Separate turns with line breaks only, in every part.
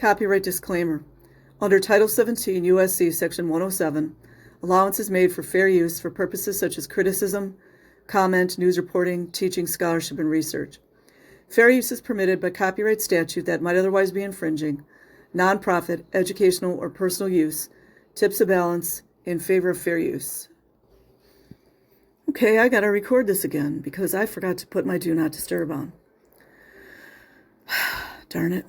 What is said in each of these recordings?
Copyright disclaimer. Under Title 17 U.S.C. Section 107, allowance is made for fair use for purposes such as criticism, comment, news reporting, teaching, scholarship, and research. Fair use is permitted by copyright statute that might otherwise be infringing. Nonprofit, educational, or personal use tips the balance in favor of fair use. Okay, I gotta record this again because I forgot to put my Do Not Disturb on. Darn it.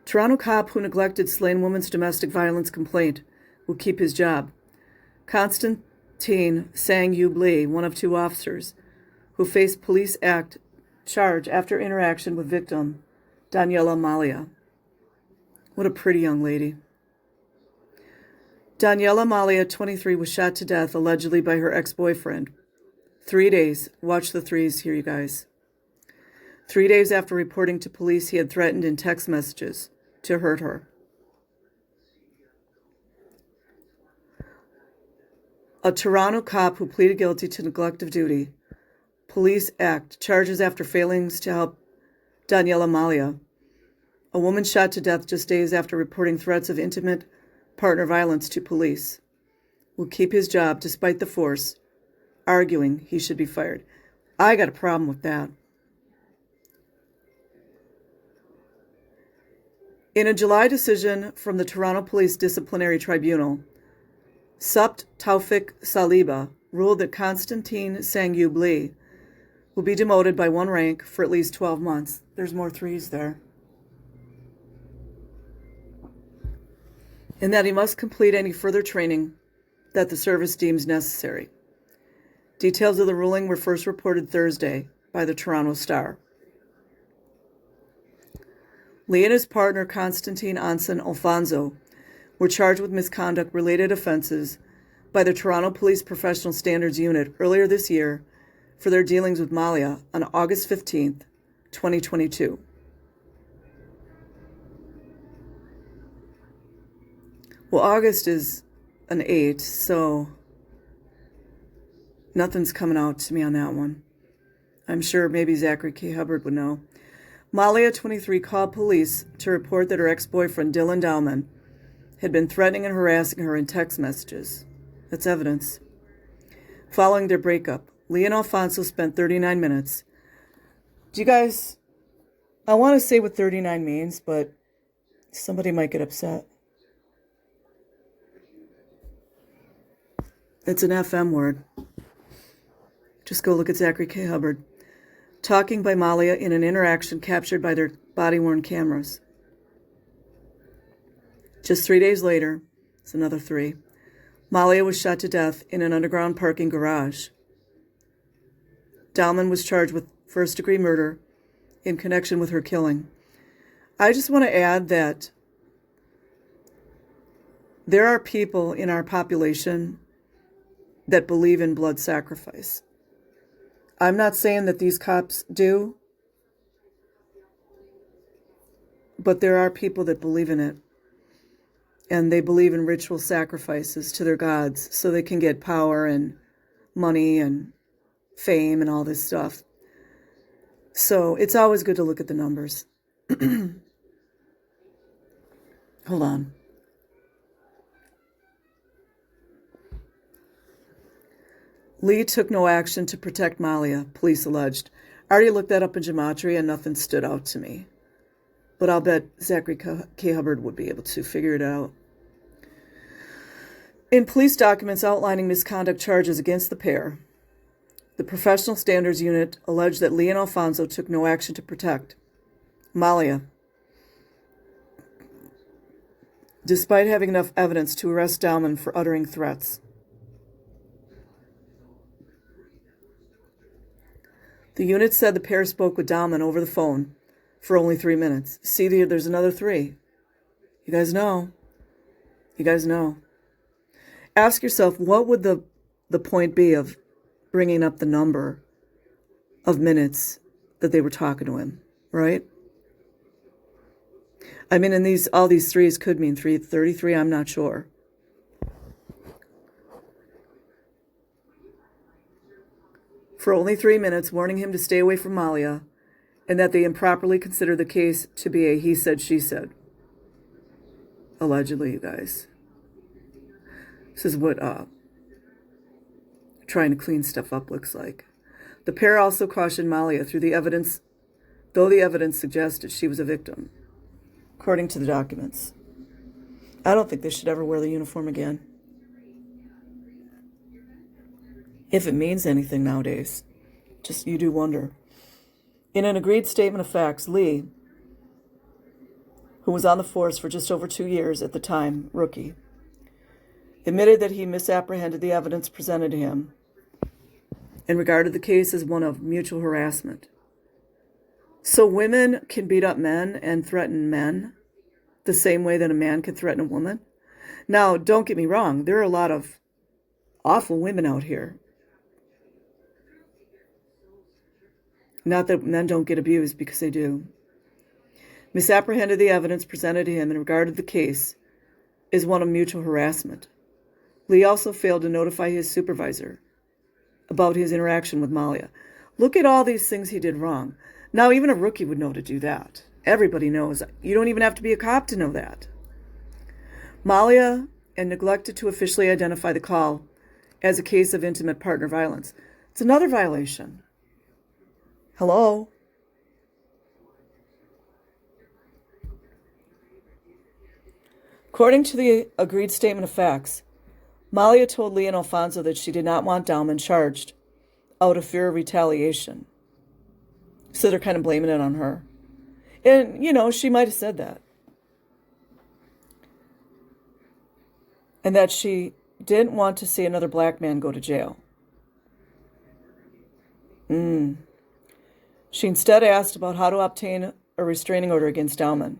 Toronto cop who neglected slain woman's domestic violence complaint will keep his job. Constantine Sang-Yub Lee, one of two officers, who faced police act charge after interaction with victim Daniela Malia. What a pretty young lady. Daniela Malia, 23, was shot to death allegedly by her ex-boyfriend. 3 days. Watch the threes here, you guys. 3 days after reporting to police, he had threatened in text messages to hurt her. A Toronto cop who pleaded guilty to neglect of duty. Police act charges after failings to help Daniela Malia. A woman shot to death just days after reporting threats of intimate partner violence to police. Will keep his job despite the force, arguing he should be fired. I got a problem with that. In a July decision from the Toronto Police Disciplinary Tribunal, Supt Taufik Saliba ruled that Constantine Sang-Yub Lee will be demoted by one rank for at least 12 months. There's more threes there. And that he must complete any further training that the service deems necessary. Details of the ruling were first reported Thursday by the Toronto Star. Lee and his partner, Constantine Anson Alfonso, were charged with misconduct-related offenses by the Toronto Police Professional Standards Unit earlier this year for their dealings with Malia on August 15th, 2022. Well, August is an 8, so nothing's coming out to me on that one. I'm sure maybe Zachary K. Hubbard would know. Malia, 23, called police to report that her ex-boyfriend, Dylan Dowman, had been threatening and harassing her in text messages. That's evidence. Following their breakup, Lee and Alfonso spent 39 minutes. Do you guys, I want to say what 39 means, but somebody might get upset. It's an FM word. Just go look at Zachary K. Hubbard. Talking by Malia in an interaction captured by their body-worn cameras. Just 3 days later, it's another 3, Malia was shot to death in an underground parking garage. Dowman was charged with first-degree murder in connection with her killing. I just want to add that there are people in our population that believe in blood sacrifice. I'm not saying that these cops do, but there are people that believe in it. And they believe in ritual sacrifices to their gods so they can get power and money and fame and all this stuff. So it's always good to look at the numbers. Hold on. Lee took no action to protect Malia, police alleged. I already looked that up in gematria and nothing stood out to me. But I'll bet Zachary K. Hubbard would be able to figure it out. In police documents outlining misconduct charges against the pair, the Professional Standards Unit alleged that Lee and Alfonso took no action to protect Malia, despite having enough evidence to arrest Dowman for uttering threats. The unit said the pair spoke with Dowman over the phone for only 3 minutes. See, there's another 3. You guys know. You guys know. Ask yourself, what would the point be of bringing up the number of minutes that they were talking to him, right? I mean, and all these 3s could mean 33, I'm not sure. For only 3 minutes, warning him to stay away from Malia, and that they improperly considered the case to be a he said, she said. Allegedly, you guys. This is what trying to clean stuff up looks like. The pair also cautioned Malia though the evidence suggested she was a victim, according to the documents. I don't think they should ever wear the uniform again. If it means anything nowadays. Just you do wonder. In an agreed statement of facts, Lee, who was on the force for just over 2 years at the time, rookie, admitted that he misapprehended the evidence presented to him and regarded the case as one of mutual harassment. So women can beat up men and threaten men the same way that a man could threaten a woman? Now, don't get me wrong, there are a lot of awful women out here. Not that men don't get abused, because they do. Misapprehended the evidence presented to him and regarded the case as one of mutual harassment. Lee also failed to notify his supervisor about his interaction with Malia. Look at all these things he did wrong. Now, even a rookie would know to do that. Everybody knows. You don't even have to be a cop to know that. Malia neglected to officially identify the call as a case of intimate partner violence. It's another violation. Hello? According to the agreed statement of facts, Malia told Lee and Alfonso that she did not want Dauman charged out of fear of retaliation. So they're kind of blaming it on her. And, she might have said that. And that she didn't want to see another black man go to jail. She instead asked about how to obtain a restraining order against Dauman.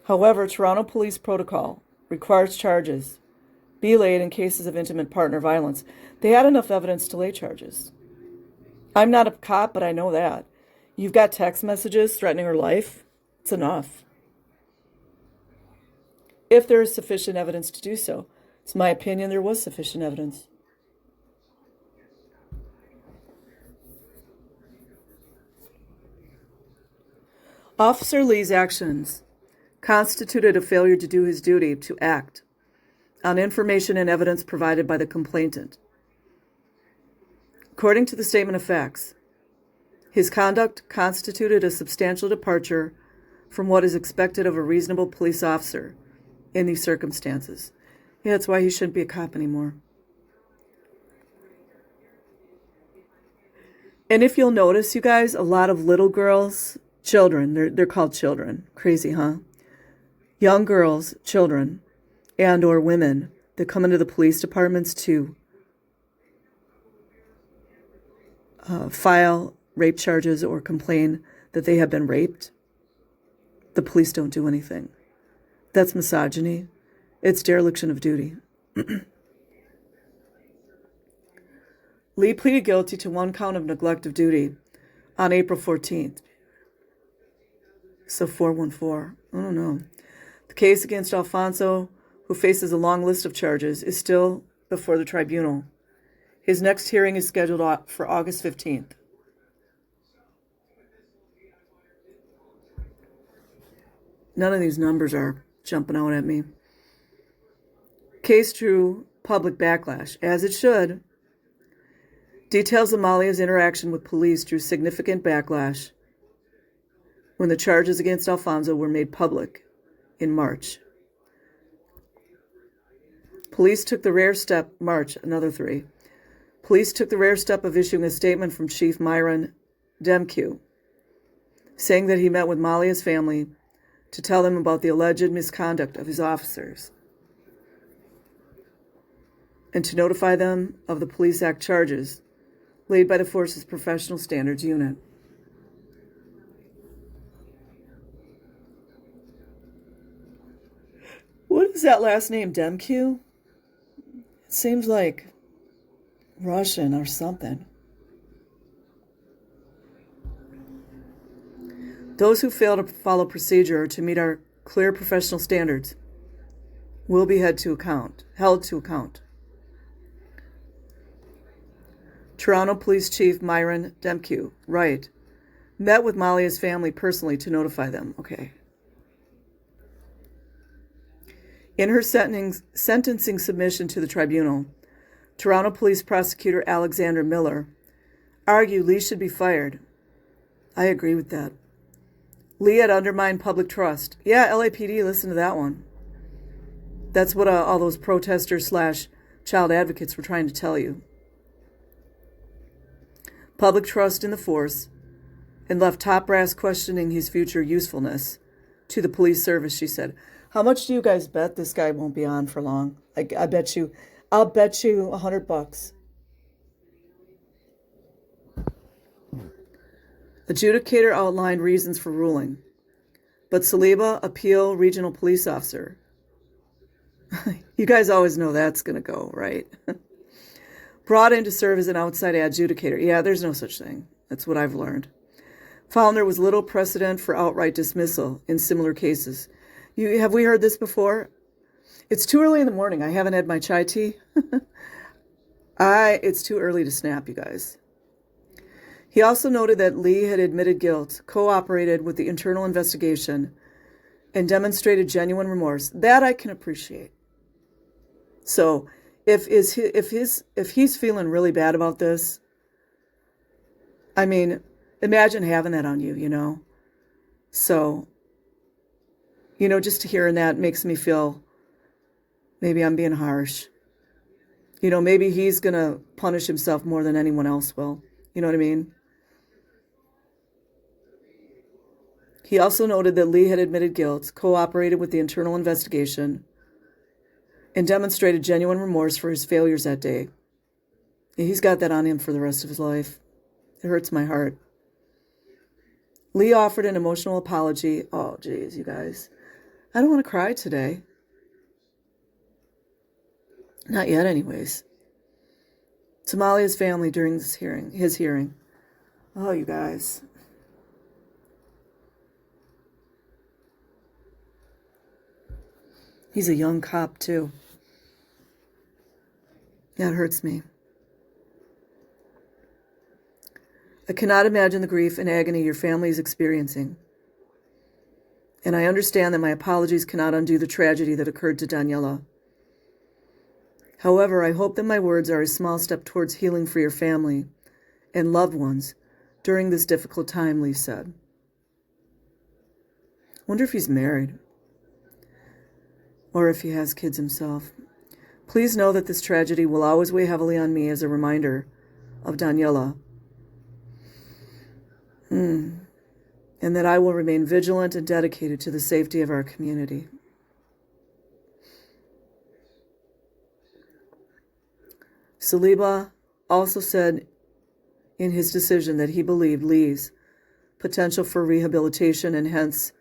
However, Toronto police protocol requires charges be laid in cases of intimate partner violence. They had enough evidence to lay charges. I'm not a cop, but I know that. You've got text messages threatening her life. It's enough. If there is sufficient evidence to do so. It's my opinion there was sufficient evidence. Officer Lee's actions constituted a failure to do his duty to act on information and evidence provided by the complainant. According to the statement of facts, his conduct constituted a substantial departure from what is expected of a reasonable police officer in these circumstances. Yeah, that's why he shouldn't be a cop anymore. And if you'll notice, you guys, a lot of little girls, children, they're called children. Crazy, huh? Young girls, children, and or women that come into the police departments to file rape charges or complain that they have been raped, the police don't do anything. That's misogyny. It's dereliction of duty. Lee pleaded guilty to 1 count of neglect of duty on April 14th. So 414. I don't know. The case against Alfonso, who faces a long list of charges, is still before the tribunal. His next hearing is scheduled for August 15th. None of these numbers are jumping out at me. Case drew public backlash, as it should. Details of Malia's interaction with police drew significant backlash when the charges against Alfonso were made public in March. Police took the rare step of issuing a statement from Chief Myron Demkew, saying that he met with Malia's family to tell them about the alleged misconduct of his officers and to notify them of the Police Act charges laid by the force's Professional Standards Unit. What is that last name, Demkew? It seems like Russian or something. Those who fail to follow procedure or to meet our clear professional standards will be held to account. Toronto Police Chief Myron Demkew, right, met with Malia's family personally to notify them. Okay. In her sentencing submission to the tribunal, Toronto Police Prosecutor Alexander Miller argued Lee should be fired. I agree with that. Lee had undermined public trust. Yeah, LAPD, listen to that one. That's what all those protesters / child advocates were trying to tell you. Public trust in the force, and left top brass questioning his future usefulness to the police service, she said. How much do you guys bet this guy won't be on for long? I'll bet you $100. Adjudicator outlined reasons for ruling, but Saliba, appeal regional police officer. You guys always know that's going to go, right? Brought in to serve as an outside adjudicator. Yeah, there's no such thing. That's what I've learned. Found there was little precedent for outright dismissal in similar cases. Have we heard this before? It's too early in the morning. I haven't had my chai tea. It's too early to snap, you guys. He also noted that Lee had admitted guilt, cooperated with the internal investigation, and demonstrated genuine remorse. That I can appreciate. So, if he's feeling really bad about this, I mean, imagine having that on you, you know. So, you know, just hearing that makes me feel maybe I'm being harsh. You know, maybe he's going to punish himself more than anyone else will. You know what I mean? He also noted that Lee had admitted guilt, cooperated with the internal investigation, and demonstrated genuine remorse for his failures that day. He's got that on him for the rest of his life. It hurts my heart. Lee offered an emotional apology. Oh, geez, you guys. I don't want to cry today. Not yet, anyways. To Malia's family during his hearing. Oh, you guys. He's a young cop, too. Yeah, it hurts me. I cannot imagine the grief and agony your family is experiencing. And I understand that my apologies cannot undo the tragedy that occurred to Daniela. However, I hope that my words are a small step towards healing for your family and loved ones during this difficult time, Lee said. Wonder if he's married. Or if he has kids himself. Please know that this tragedy will always weigh heavily on me as a reminder of Daniela. And that I will remain vigilant and dedicated to the safety of our community. Saliba also said in his decision that he believed Lee's potential for rehabilitation and hence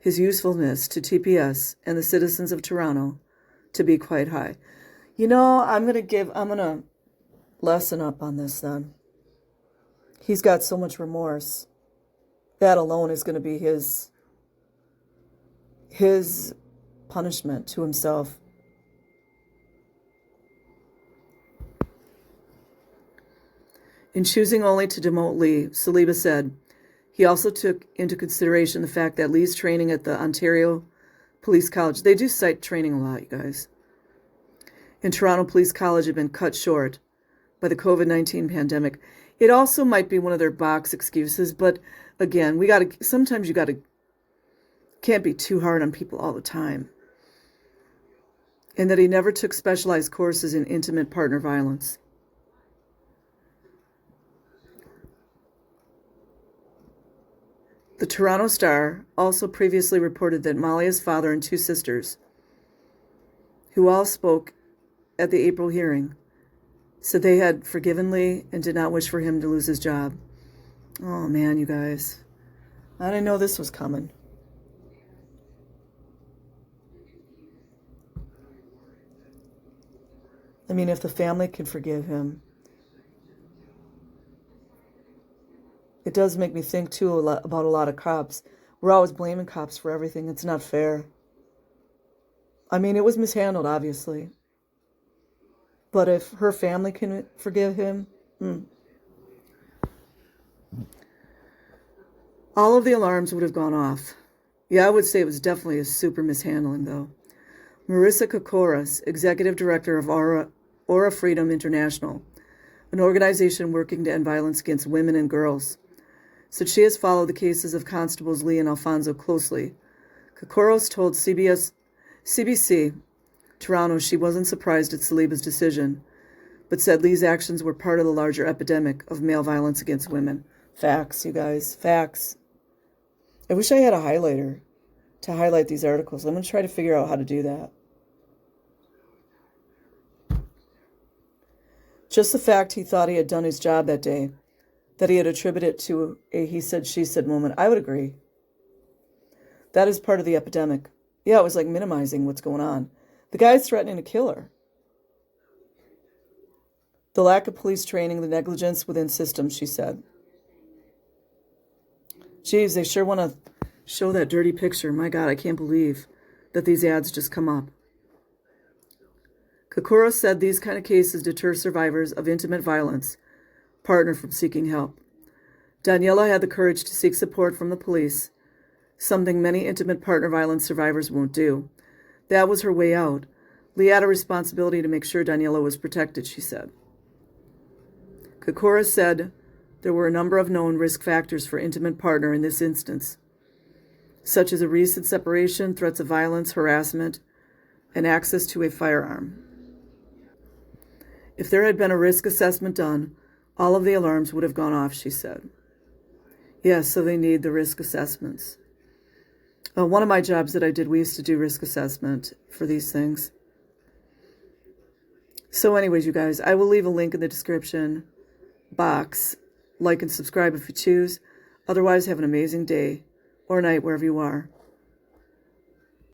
his usefulness to TPS and the citizens of Toronto to be quite high. You know, I'm going to lessen up on this then. He's got so much remorse. That alone is going to be his punishment to himself. In choosing only to demote Lee, Saliba said he also took into consideration the fact that Lee's training at the Ontario Police College, they do cite training a lot, you guys, and Toronto Police College had been cut short by the COVID-19 pandemic. It also might be one of their box excuses, but again, sometimes you can't be too hard on people all the time. And that he never took specialized courses in intimate partner violence. The Toronto Star also previously reported that Malia's father and two sisters, who all spoke at the April hearing, said they had forgiven Lee and did not wish for him to lose his job. Oh man, you guys. I didn't know this was coming. I mean, if the family can forgive him. It does make me think, too, about a lot of cops. We're always blaming cops for everything. It's not fair. I mean, it was mishandled, obviously. But if her family can forgive him, all of the alarms would have gone off. Yeah, I would say it was definitely a super mishandling, though. Marissa Kokoros, executive director of Aura Freedom International, an organization working to end violence against women and girls, said she has followed the cases of Constables Lee and Alfonso closely. Kokoros told CBC Toronto she wasn't surprised at Saliba's decision, but said Lee's actions were part of the larger epidemic of male violence against women. Facts, you guys, facts. I wish I had a highlighter to highlight these articles. I'm going to try to figure out how to do that. Just the fact he thought he had done his job that day, that he had attributed it to a he said, she said moment, I would agree. That is part of the epidemic. Yeah, it was like minimizing what's going on. The guy's threatening to kill her. The lack of police training, the negligence within systems, she said. Geez, they sure want to show that dirty picture. My God, I can't believe that these ads just come up. Kokoros said these kind of cases deter survivors of intimate violence, partner from seeking help. Daniela had the courage to seek support from the police, something many intimate partner violence survivors won't do. That was her way out. Lee had a responsibility to make sure Daniela was protected, she said. Kokoros said there were a number of known risk factors for intimate partner in this instance, such as a recent separation, threats of violence, harassment, and access to a firearm. If there had been a risk assessment done, all of the alarms would have gone off, she said. Yes, so they need the risk assessments. One of my jobs that I did, we used to do risk assessment for these things. So anyways, you guys, I will leave a link in the description box. Like and subscribe if you choose. Otherwise, have an amazing day or night wherever you are.